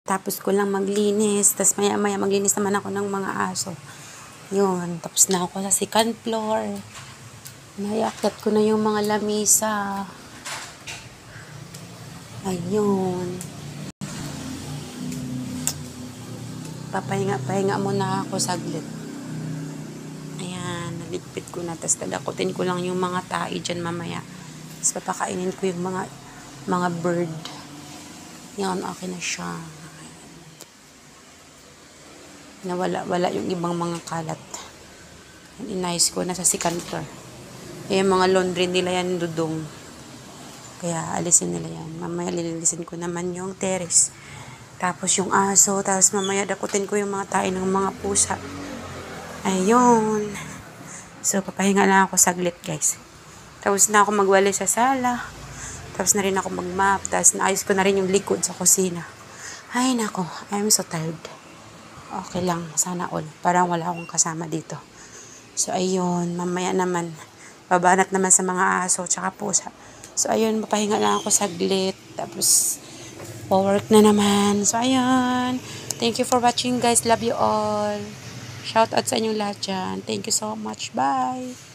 Tapos ko lang maglinis. Tapos maya-maya maglinis naman ako ng mga aso. Yun. Tapos na ako sa second floor. Naiakyat ko na yung mga lamisa. Ayun. Papahinga muna ako saglit. Ayan. Naligpit ko na. Tapos dadakutin ko lang yung mga tae dyan mamaya. Tapos papakainin ko yung mga bird. Yan. Okay na siya. Wala yung ibang mga kalat. Inayos ko na sa second floor. Yung mga laundry nila yan dudong. Kaya alisin nila yan. Mamaya lilinisin ko naman yung terrace. Tapos yung aso. Tapos mamaya dakutin ko yung mga tae ng mga pusa. Ayun. So papahinga lang ako saglit guys. Tapos na ako magwali sa sala. Tapos na rin ako mag-map. Tapos naayos ko na rin yung likod sa kusina. Ay nako. I'm so tired. Okay lang, sana all. Parang wala akong kasama dito. So, ayun, mamaya naman, babanat naman sa mga aso, tsaka pusa. So, ayun, mapahinga lang ako saglit. Tapos, work na naman. So, ayun. Thank you for watching, guys. Love you all. Shout out sa inyong lahat dyan. Thank you so much. Bye.